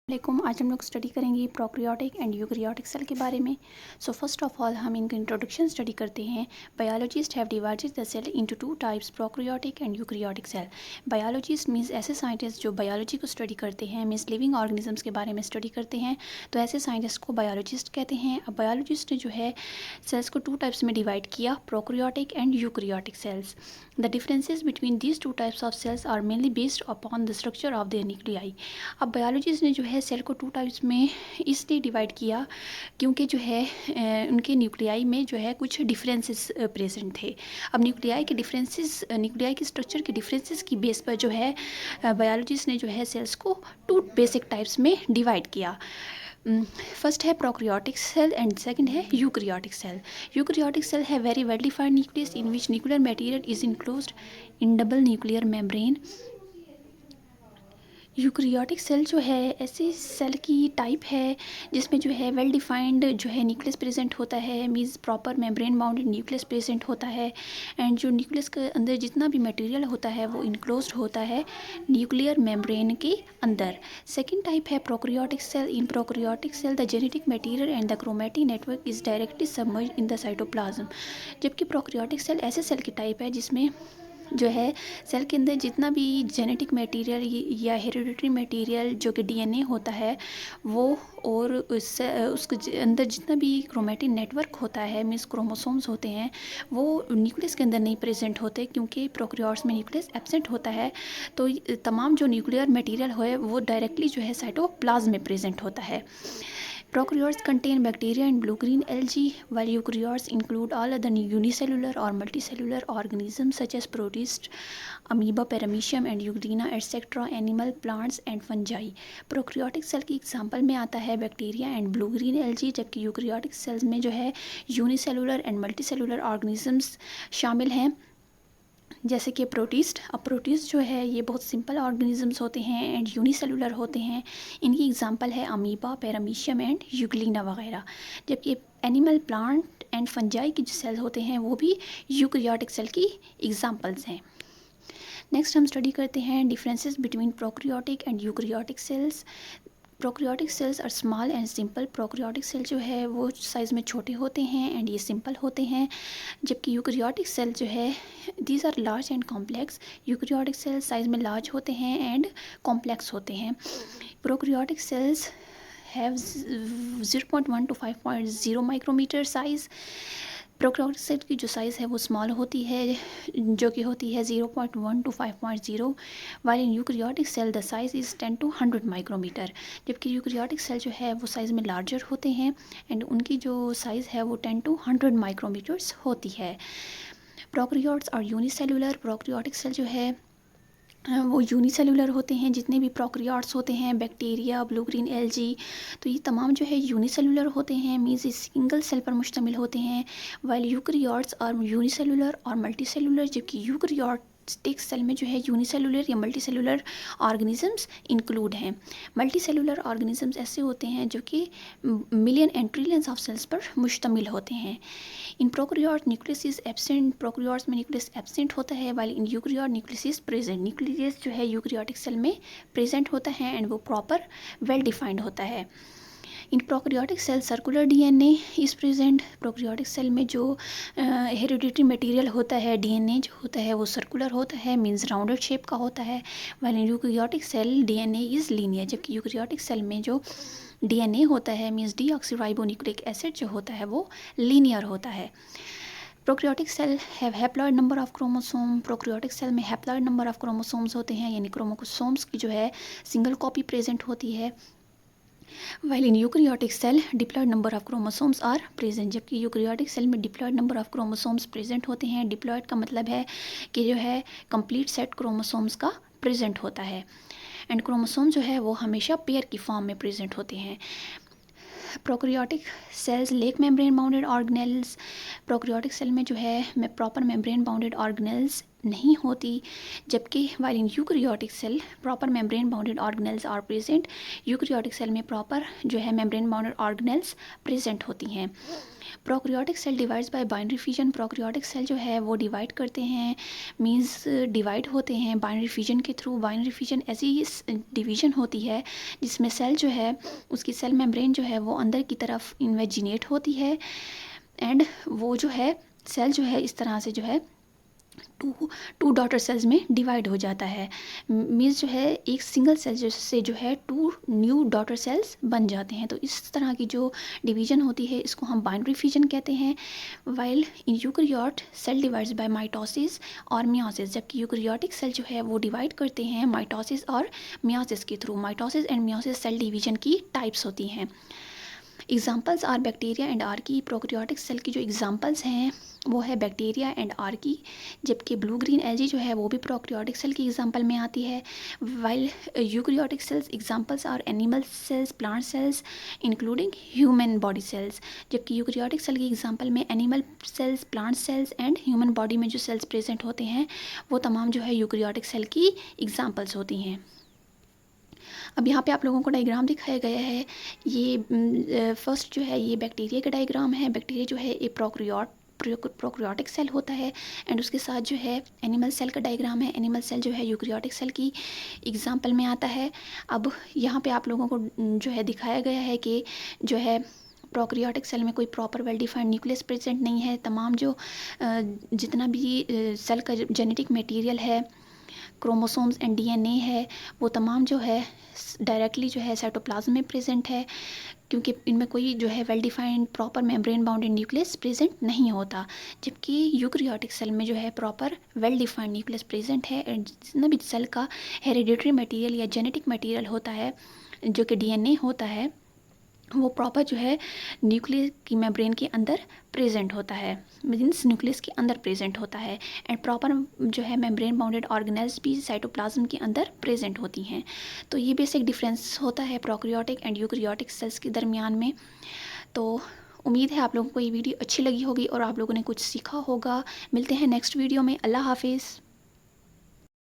वालेकुम। आज हम लोग स्टडी करेंगे प्रोकैरियोटिक एंड यूकैरियोटिक सेल के बारे में। सो फर्स्ट ऑफ ऑल हम इनका इंट्रोडक्शन स्टडी करते हैं। Biologist have divided the cell into two types, prokaryotic and eukaryotic cell. Biologist means ऐसे साइंटिस्ट जो बायोलॉजी को स्टडी करते हैं, मींस लिविंग ऑर्गेनिजम्स के बारे में स्टडी करते हैं, तो ऐसे साइंटिस्ट को बायोलॉजिस्ट कहते हैं। अब बायोलॉजिस्ट ने जो है सेल्स को टू टाइप्स में डिवाइड किया, prokaryotic and eukaryotic cells. The differences between these two types of cells are mainly based upon the structure of their nuclei. अब बायोलॉजिस्ट ने जो है सेल को टू टाइप्स में इसलिए डिवाइड किया क्योंकि जो है उनके न्यूक्लियाई में जो है कुछ डिफरेंसेस प्रेजेंट थे। अब न्यूक्लियाई के डिफरेंसेस, न्यूक्लियाई के स्ट्रक्चर के डिफरेंसेस की बेस पर जो है बायोलॉजिस्ट ने जो है सेल्स को टू बेसिक टाइप्स में डिवाइड किया। फर्स्ट है प्रोकैरियोटिक सेल एंड सेकंड है यूकैरियोटिक सेल। यूकैरियोटिक सेल है very well defined nucleus in which nuclear material is enclosed in double nuclear membrane. Eukaryotic cell जो है ऐसी सेल की टाइप है जिसमें जो है वेल डिफाइंड जो है न्यूक्लियस प्रेजेंट होता है, means proper membrane bounded nucleus present होता है, एंड जो न्यूक्लियस के अंदर जितना भी मटेरियल होता है वो इनक्लोज्ड होता है न्यूक्लियर मेम्ब्रेन के अंदर। सेकेंड टाइप है prokaryotic cell. In prokaryotic cell the genetic material and the chromatic network is directly submerged in the cytoplasm. जबकि प्रोकैरियोटिक सेल ऐसे सेल की टाइप है जिसमें जो है सेल के अंदर जितना भी जेनेटिक मटेरियल या हेरिडिटरी मटेरियल जो कि डीएनए होता है वो, और उसके अंदर जितना भी क्रोमैटिक नेटवर्क होता है, मीन्स क्रोमोसोम्स होते हैं, वो न्यूक्लियस के अंदर नहीं प्रेजेंट होते क्योंकि प्रोकैरियोट्स में न्यूक्लियस एब्सेंट होता है। तो तमाम जो न्यूक्लियर मटेरियल है वो डायरेक्टली जो है साइटोप्लाज्म में प्रेजेंट होता है। Prokaryotes contain bacteria and blue-green algae, while eukaryotes include all other unicellular or multicellular organisms such as protists, amoeba, paramecium and euglena, etc., animal, plants and fungi. Prokaryotic cell की example में आता है bacteria and blue green algae, जबकि eukaryotic cells में जो है unicellular and multicellular organisms शामिल हैं, जैसे कि प्रोटिस्ट। अब प्रोटिस्ट जो है ये बहुत सिंपल ऑर्गेनिजम्स होते हैं एंड यूनिसेलुलर होते हैं। इनकी एग्जांपल है अमीबा, पैरामीशियम एंड यूग्लिना वगैरह। जबकि एनिमल, प्लांट एंड फंजाई के जो सेल होते हैं वो भी यूकैरियोटिक सेल की एग्जांपल्स हैं। नेक्स्ट हम स्टडी करते हैं differences between prokaryotic and eukaryotic cells. Prokaryotic cells are small and simple. Prokaryotic cell जो है वो साइज़ में छोटे होते हैं एंड ये सिंपल होते हैं, जबकि यूकैरियोटिक सेल जो है these are large and complex. Eukaryotic cell size में लार्ज होते हैं एंड कॉम्प्लेक्स होते हैं। Prokaryotic cells have 0.1 to 5.0 micrometer size. Prokaryotic cell की जो साइज़ है वो स्मॉल होती है, जो कि होती है 0.1 to 5.0, while in eukaryotic cell the size is 10 to 100 micrometer. जबकि यूकैरियोटिक सेल जो है वो साइज़ में लार्जर होते हैं एंड उनकी जो साइज़ है वो 10 to 100 माइक्रोमीटर्स होती है। प्रोकैरियोट्स और यूनिसेलुलर। प्रोकैरियोटिक सेल जो है वो यूनिसेलुलर होते हैं। जितने भी प्रोकैरियोट्स होते हैं, बैक्टीरिया, ब्लू ग्रीन एल्जी, तो ये तमाम जो है यूनिसेलुलर होते हैं, मीन्स सिंगल सेल पर मुश्तमिल होते हैं। वाइल यूकैरियोट्स और यूनिसेलुलर और मल्टीसेलुलर, जबकि यूकैरियोटिक सेल में जो है यूनिसेलुलर या मल्टीसेलुलर ऑर्गेनिजम्स इंक्लूड हैं। मल्टीसेलुलर ऑर्गेनिजम्स ऐसे होते हैं जो कि million and trillions of cells पर मुश्तमिल होते हैं। In prokaryote nucleus is absent. Prokaryotes में न्यूक्लियस एब्सेंट होता है, while in eukaryote nucleus is present. Nucleus जो है यूकैरियोटिक सेल में प्रेजेंट होता है एंड वो प्रॉपर वेल डिफाइंड होता है। In prokaryotic cell circular DNA is present. Prokaryotic cell में जो हेरिडिटरी मटेरियल होता है, डीएनए जो होता है वो सर्कुलर होता है, मीन्स राउंडेड शेप का होता है, while in eukaryotic cell DNA is linear. जबकि यूकैरियोटिक सेल में जो डीएनए होता है, मीन्स डीऑक्सीराइबोन्यूक्लिक एसिड जो होता है वो लीनियर होता है। Prokaryotic cell have haploid number of chromosome. Prokaryotic cell में हैप्लॉइड नंबर ऑफ क्रोमोसोम्स होते हैं, यानी क्रोमोसोम्स की जो है सिंगल कॉपी प्रेजेंट होती है। While in eukaryotic cell diploid number of chromosomes are present. जबकि यूकैरियोटिक सेल में diploid number of chromosomes present होते हैं। डिप्लॉइड का मतलब है कि जो है कंप्लीट सेट क्रोमोसोम्स का प्रेजेंट होता है, एंड क्रोमोसोम जो है वो हमेशा पेयर की फॉर्म में प्रेजेंट होते हैं। Prokaryotic cells lack membrane bounded organelles. Prokaryotic cell में जो है प्रॉपर मेम्ब्रेन बाउंडेड ऑर्गेनेल्स नहीं होती, जबकि while in eukaryotic cell proper membrane bounded organelles are present. Eukaryotic cell में प्रॉपर जो है मेम्ब्रेन बाउंडेड ऑर्गेनेल्स प्रेजेंट होती हैं। Prokaryotic cell divides by binary fission. Prokaryotic cell जो है वो डिवाइड करते हैं, मींस डिवाइड होते हैं बाइनरी फिजन के थ्रू। बाइनरी फिजन ऐसी डिवीजन होती है जिसमें सेल जो है उसकी सेल मेम्ब्रेन जो है वो अंदर की तरफ इन्वेजिनेट होती है, एंड वो जो है सेल जो है इस तरह से जो है टू डॉटर सेल्स में डिवाइड हो जाता है। मीन्स जो है एक सिंगल सेल से जो है टू न्यू डॉटर सेल्स बन जाते हैं। तो इस तरह की जो डिवीजन होती है इसको हम बाइनरी फिजन कहते हैं। While in eukaryote cell divides by mitosis और मियोसिस, जबकि यूकैरियोटिक सेल जो है वो डिवाइड करते हैं माइटोसिस और मियोसिस के through. Mitosis and meiosis cell division की टाइप्स होती हैं। Examples are bacteria and archaea. Prokaryotic cell की जो एग्जाम्पल्स हैं वो है बैक्टीरिया एंड आर्की, जबकि ब्लू ग्रीन एल्गी जो है वो भी प्रोकैरियोटिक सेल की एग्जाम्पल में आती है। While eukaryotic cells examples are animal cells, plant cells including human body cells, जबकि यूकैरियोटिक सेल की एग्जाम्पल में animal cells, plant cells and human body में जो सेल्स प्रेजेंट होते हैं वो तमाम जो है यूकैरियोटिक सेल की एग्जाम्पल्स होती हैं। अब यहाँ पे आप लोगों को डायग्राम दिखाया गया है। ये फर्स्ट जो है ये बैक्टीरिया का डायग्राम है। बैक्टीरिया जो है ये प्रोकैरियोटिक सेल होता है, एंड उसके साथ जो है एनिमल सेल का डायग्राम है। एनिमल सेल जो है यूकैरियोटिक सेल की एग्जाम्पल में आता है। अब यहाँ पे आप लोगों को जो है दिखाया गया है कि जो है प्रोकैरियोटिक सेल में कोई proper well defined nucleus present नहीं है। तमाम जो जितना भी सेल का जेनेटिक मटेरियल है, क्रोमोसोम्स एंड डीएनए है, वो तमाम जो है डायरेक्टली जो है साइटोप्लाज्म में प्रेजेंट है, क्योंकि इनमें कोई जो है well defined proper membrane bounded nucleus present नहीं होता। जबकि यूकैरियोटिक सेल में जो है proper well defined nucleus present है, एंड जितना भी सेल का हेरिडिटरी मटेरियल या जेनेटिक मटेरियल होता है जो कि डीएनए होता है वो प्रॉपर जो है न्यूक्लियस की मेम्ब्रेन के अंदर प्रेजेंट होता है, मीन्स न्यूक्लियस के अंदर प्रेजेंट होता है, एंड प्रॉपर जो है मेम्ब्रेन बाउंडेड ऑर्गेनेल्स भी साइटोप्लाज्म के अंदर प्रेजेंट होती हैं। तो ये बेसिक डिफरेंस होता है प्रोकैरियोटिक एंड यूकैरियोटिक सेल्स के दरमियान में। तो उम्मीद है आप लोगों को ये वीडियो अच्छी लगी होगी और आप लोगों ने कुछ सीखा होगा। मिलते हैं नेक्स्ट वीडियो में। अल्लाह हाफिज़।